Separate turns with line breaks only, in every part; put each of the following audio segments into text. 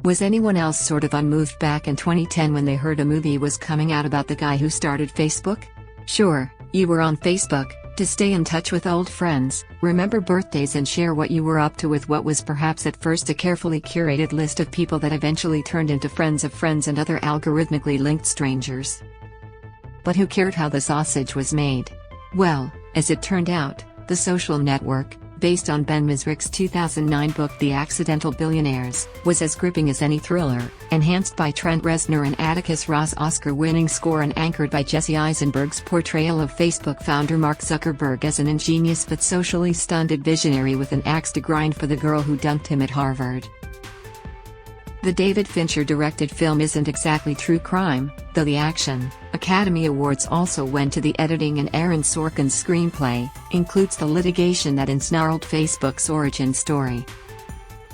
Was anyone else sort of unmoved back in 2010 when they heard a movie was coming out about the guy who started Facebook? Sure, you were on Facebook to stay in touch with old friends, remember birthdays and share what you were up to with what was perhaps at first a carefully curated list of people that eventually turned into friends of friends and other algorithmically linked strangers. But who cared how the sausage was made? Well, as it turned out, the social network, based on Ben Misrick's 2009 book The Accidental Billionaires, was as gripping as any thriller, enhanced by Trent Reznor and Atticus Ross' Oscar-winning score and anchored by Jesse Eisenberg's portrayal of Facebook founder Mark Zuckerberg as an ingenious but socially stunted visionary with an axe to grind for the girl who dunked him at Harvard. The David Fincher-directed film isn't exactly true crime, though the Action Academy Awards also went to the editing, and Aaron Sorkin's screenplay includes the litigation that ensnarled Facebook's origin story.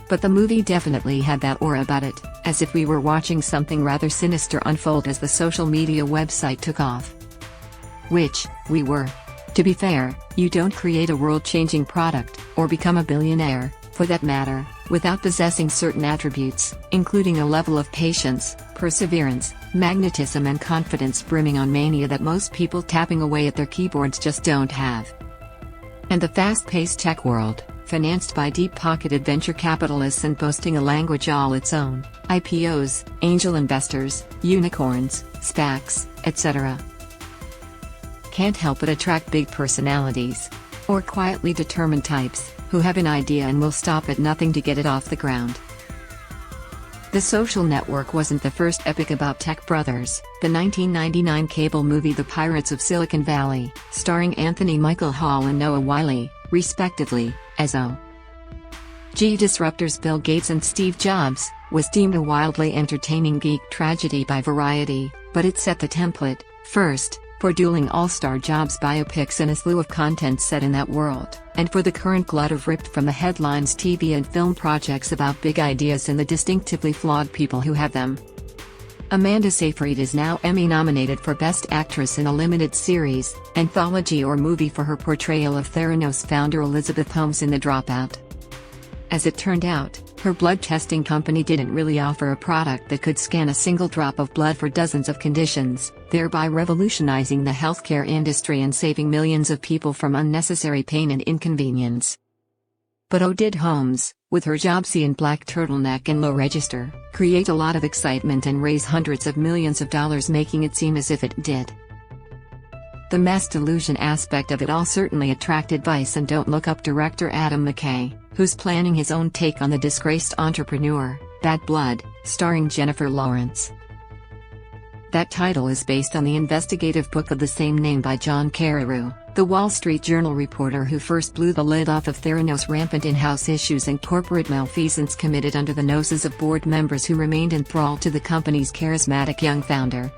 But the movie definitely had that aura about it, as if we were watching something rather sinister unfold as the social media website took off. Which, we were. To be fair, you don't create a world-changing product, or become a billionaire, for that matter, without possessing certain attributes, including a level of patience, perseverance, magnetism and confidence brimming on mania that most people tapping away at their keyboards just don't have. And the fast-paced tech world, financed by deep-pocketed venture capitalists and boasting a language all its own, IPOs, angel investors, unicorns, SPACs, etc., can't help but attract big personalities. Or quietly determined types, who have an idea and will stop at nothing to get it off the ground. The Social Network wasn't the first epic about tech brothers. The 1999 cable movie The Pirates of Silicon Valley, starring Anthony Michael Hall and Noah Wyle, respectively, as O.G. disruptors Bill Gates and Steve Jobs, was deemed a wildly entertaining geek tragedy by Variety, but it set the template, first, for dueling all-star Jobs biopics in a slew of content set in that world, and for the current glut of ripped from the headlines TV and film projects about big ideas and the distinctively flawed people who have them. Amanda Seyfried is now Emmy-nominated for Best Actress in a Limited Series, Anthology or Movie for her portrayal of Theranos founder Elizabeth Holmes in The Dropout. As it turned out, her blood testing company didn't really offer a product that could scan a single drop of blood for dozens of conditions, thereby revolutionizing the healthcare industry and saving millions of people from unnecessary pain and inconvenience. But did Holmes, with her Jobsian black turtleneck and low register, create a lot of excitement and raise hundreds of millions of dollars, making it seem as if it did. The mass delusion aspect of it all certainly attracted Vice and Don't Look Up director Adam McKay, who's planning his own take on the disgraced entrepreneur, Bad Blood, starring Jennifer Lawrence. That title is based on the investigative book of the same name by John Carreyrou, the Wall Street Journal reporter who first blew the lid off of Theranos' rampant in-house issues and corporate malfeasance committed under the noses of board members who remained enthralled to the company's charismatic young founder.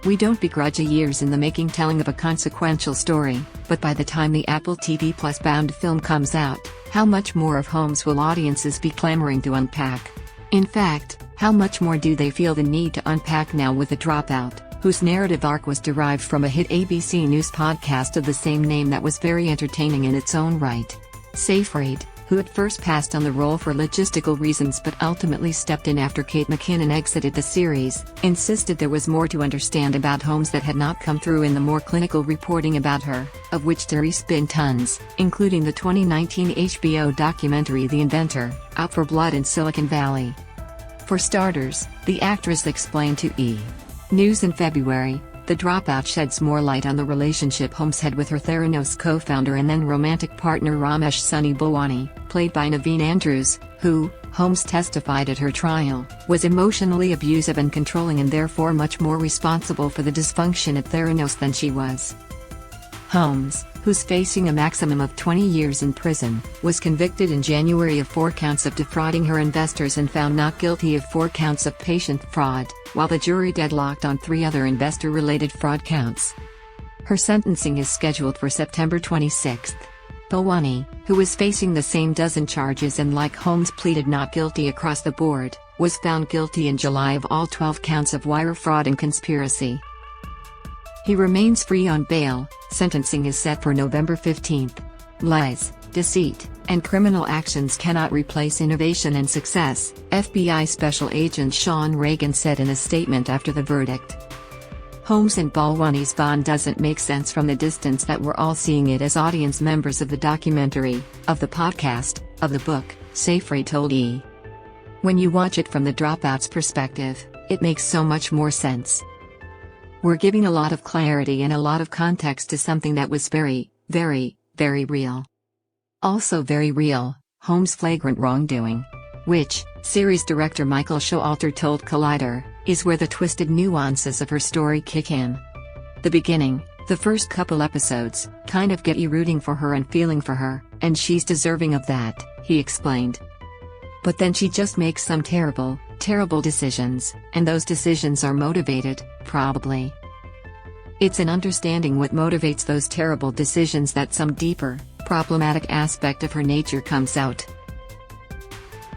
We don't begrudge a years in the making telling of a consequential story, but by the time the Apple TV Plus bound film comes out, how much more of Holmes will audiences be clamoring to unpack? In fact, how much more do they feel the need to unpack now with The Dropout, whose narrative arc was derived from a hit ABC News podcast of the same name that was very entertaining in its own right? Seyfried, who at first passed on the role for logistical reasons but ultimately stepped in after Kate McKinnon exited the series, insisted there was more to understand about Holmes that had not come through in the more clinical reporting about her, of which there's been tons, including the 2019 HBO documentary The Inventor, Out for Blood in Silicon Valley. For starters, the actress explained to E! News in February, The Dropout sheds more light on the relationship Holmes had with her Theranos co-founder and then romantic partner Ramesh Sunny Bhawani, played by Naveen Andrews, who, Holmes testified at her trial, was emotionally abusive and controlling and therefore much more responsible for the dysfunction at Theranos than she was. Holmes, who's facing a maximum of 20 years in prison, was convicted in January of 4 counts of defrauding her investors and found not guilty of 4 counts of patient fraud, while the jury deadlocked on 3 other investor-related fraud counts. Her sentencing is scheduled for September 26. Bhawani, who was facing the same dozen charges and like Holmes pleaded not guilty across the board, was found guilty in July of all 12 counts of wire fraud and conspiracy. He remains free on bail. Sentencing is set for November 15. Lies. deceit, and criminal actions cannot replace innovation and success, FBI Special Agent Sean Reagan said in a statement after the verdict. Holmes and Balwani's bond doesn't make sense from the distance that we're all seeing it as audience members of the documentary, of the podcast, of the book, Seyfried told E! When you watch it from the Dropout's perspective, it makes so much more sense. We're giving a lot of clarity and a lot of context to something that was very, very, very real. Also very real, Holmes' flagrant wrongdoing. Which, series director Michael Showalter told Collider, is where the twisted nuances of her story kick in. The beginning, the first couple episodes, kind of get you rooting for her and feeling for her, and she's deserving of that, he explained. But then she just makes some terrible, terrible decisions, and those decisions are motivated, probably. It's in understanding what motivates those terrible decisions that some deeper, problematic aspect of her nature comes out.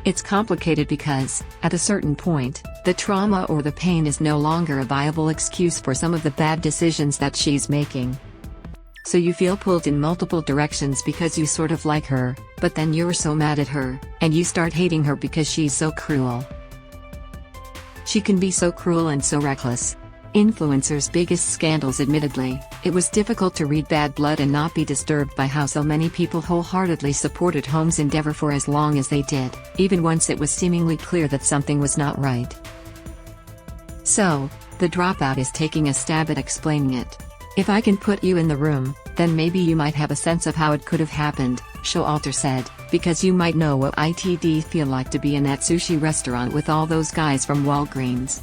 It's complicated because, at a certain point, the trauma or the pain is no longer a viable excuse for some of the bad decisions that she's making. So you feel pulled in multiple directions because you sort of like her, but then you're so mad at her, and you start hating her because she's so cruel. She can be so cruel and so reckless. Influencers' biggest scandals. Admittedly, it was difficult to read Bad Blood and not be disturbed by how so many people wholeheartedly supported Holmes' endeavor for as long as they did, even once it was seemingly clear that something was not right. So, The Dropout is taking a stab at explaining it. If I can put you in the room, then maybe you might have a sense of how it could have happened, Showalter said, because you might know what it'd feel like to be in that sushi restaurant with all those guys from Walgreens.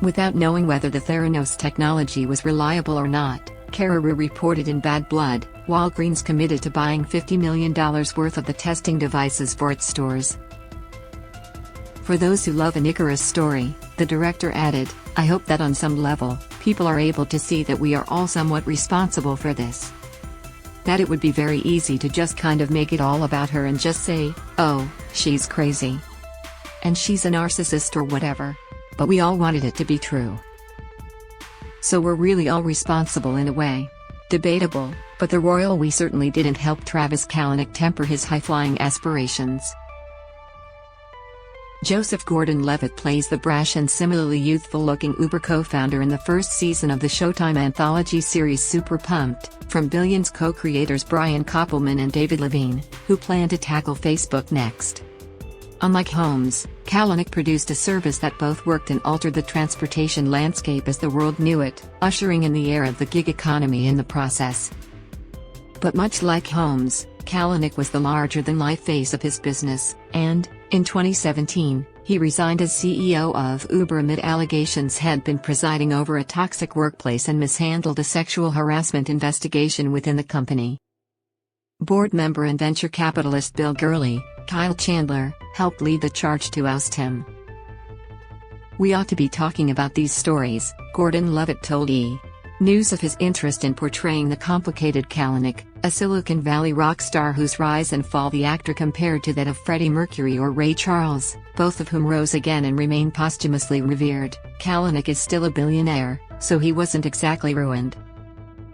Without knowing whether the Theranos technology was reliable or not, Carreyrou reported in Bad Blood, Walgreens committed to buying $50 million worth of the testing devices for its stores. For those who love an Icarus story, the director added, I hope that on some level, people are able to see that we are all somewhat responsible for this. That it would be very easy to just kind of make it all about her and just say, oh, she's crazy. And she's a narcissist or whatever. But we all wanted it to be true. So we're really all responsible in a way. Debatable, but the royal we certainly didn't help Travis Kalanick temper his high-flying aspirations. Joseph Gordon-Levitt plays the brash and similarly youthful-looking Uber co-founder in the first season of the Showtime anthology series Super Pumped, from Billions co-creators Brian Koppelman and David Levine, who plan to tackle Facebook next. Unlike Holmes, Kalanick produced a service that both worked and altered the transportation landscape as the world knew it, ushering in the era of the gig economy in the process. But much like Holmes, Kalanick was the larger-than-life face of his business, and, in 2017, he resigned as CEO of Uber amid allegations had been presiding over a toxic workplace and mishandled a sexual harassment investigation within the company. Board member and venture capitalist Bill Gurley, Kyle Chandler, helped lead the charge to oust him. We ought to be talking about these stories, Gordon-Levitt told E! News of his interest in portraying the complicated Kalanick, a Silicon Valley rock star whose rise and fall the actor compared to that of Freddie Mercury or Ray Charles, both of whom rose again and remain posthumously revered. Kalanick is still a billionaire, so he wasn't exactly ruined.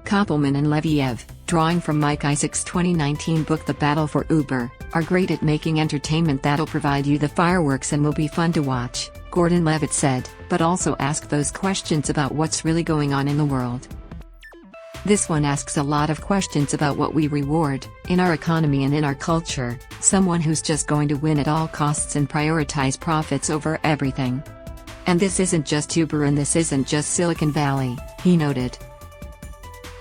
Koppelman and Leviev, drawing from Mike Isaac's 2019 book The Battle for Uber, are great at making entertainment that'll provide you the fireworks and will be fun to watch, Gordon-Levitt said, but also ask those questions about what's really going on in the world. This one asks a lot of questions about what we reward, in our economy and in our culture, someone who's just going to win at all costs and prioritize profits over everything. And this isn't just Uber and this isn't just Silicon Valley, he noted.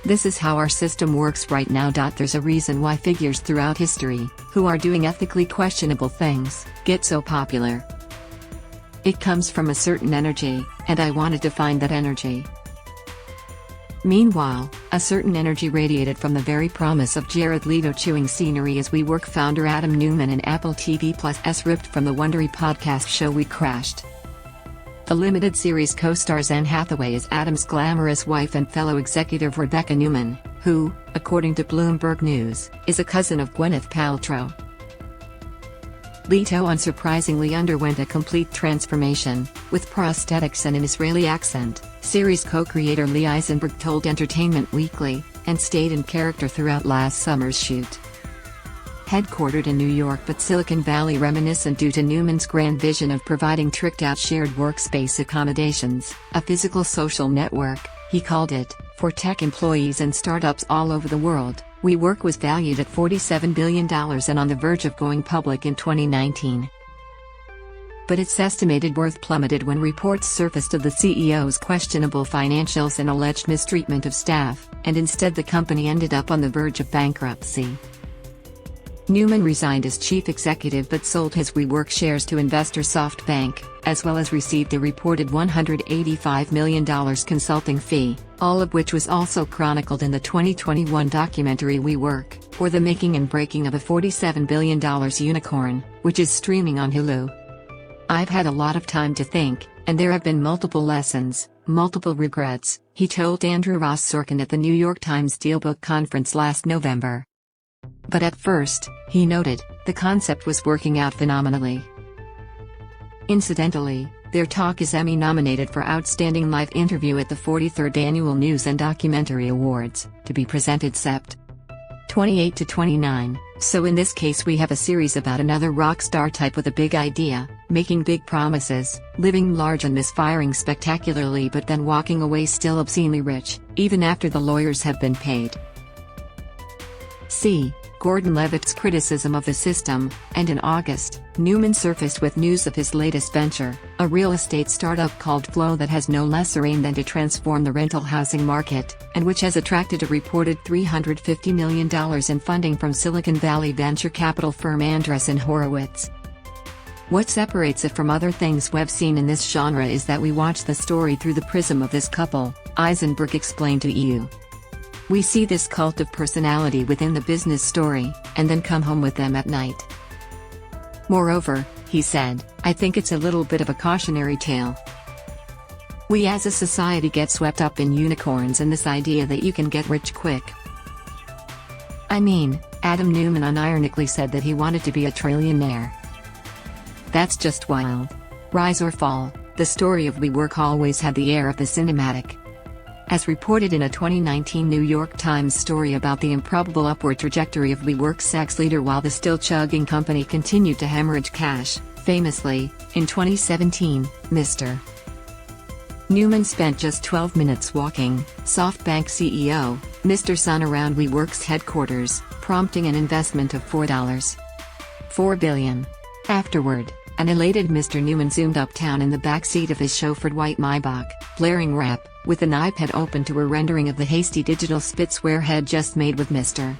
This is how our system works right now. There's a reason why figures throughout history, who are doing ethically questionable things, get so popular. It comes from a certain energy, and I wanted to find that energy. Meanwhile, a certain energy radiated from the very promise of Jared Leto chewing scenery as WeWork founder Adam Newman and Apple TV+'s ripped from the Wondery podcast show We Crashed. The limited series co-stars Anne Hathaway as Adam's glamorous wife and fellow executive Rebecca Newman, who, according to Bloomberg News, is a cousin of Gwyneth Paltrow. Leto unsurprisingly underwent a complete transformation, with prosthetics and an Israeli accent, series co-creator Lee Eisenberg told Entertainment Weekly, and stayed in character throughout last summer's shoot. Headquartered in New York but Silicon Valley reminiscent due to Newman's grand vision of providing tricked-out shared workspace accommodations, a physical social network, he called it, for tech employees and startups all over the world. WeWork was valued at $47 billion and on the verge of going public in 2019. But its estimated worth plummeted when reports surfaced of the CEO's questionable financials and alleged mistreatment of staff, and instead the company ended up on the verge of bankruptcy. Newman resigned as chief executive but sold his WeWork shares to investor SoftBank, as well as received a reported $185 million consulting fee, all of which was also chronicled in the 2021 documentary WeWork, or the making and breaking of a $47 billion unicorn, which is streaming on Hulu. I've had a lot of time to think, and there have been multiple lessons, multiple regrets, he told Andrew Ross Sorkin at the New York Times Dealbook Conference last November. But at first, he noted, the concept was working out phenomenally. Incidentally, their talk is Emmy-nominated for Outstanding Live Interview at the 43rd Annual News and Documentary Awards, to be presented Sept. 28 to 29, so in this case we have a series about another rock star type with a big idea, making big promises, living large and misfiring spectacularly but then walking away still obscenely rich, even after the lawyers have been paid. See Gordon Levitt's criticism of the system, and in August, Newman surfaced with news of his latest venture, a real estate startup called Flow that has no lesser aim than to transform the rental housing market, and which has attracted a reported $350 million in funding from Silicon Valley venture capital firm Andreessen Horowitz. What separates it from other things we've seen in this genre is that we watch the story through the prism of this couple, Eisenberg explained to EU. We see this cult of personality within the business story, and then come home with them at night. Moreover, he said, I think it's a little bit of a cautionary tale. We as a society get swept up in unicorns and this idea that you can get rich quick. I mean, Adam Newman unironically said that he wanted to be a trillionaire. That's just wild. Rise or fall, the story of WeWork always had the air of the cinematic. As reported in a 2019 New York Times story about the improbable upward trajectory of WeWork's ex-leader while the still-chugging company continued to hemorrhage cash, famously, in 2017, Mr. Newman spent just 12 minutes walking, SoftBank CEO, Mr. Sun around WeWork's headquarters, prompting an investment of $4 billion. Afterward, an elated Mr. Newman zoomed uptown in the backseat of his chauffeured white Maybach, blaring rap, with an iPad open to a rendering of the hasty digital Spitzware head just made with Mr.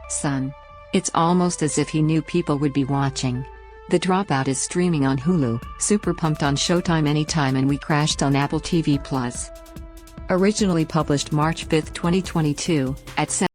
Sun. It's almost as if he knew people would be watching. The Dropout is streaming on Hulu, super pumped on Showtime anytime, and we crashed on Apple TV+. Originally published March 5, 2022, at 7.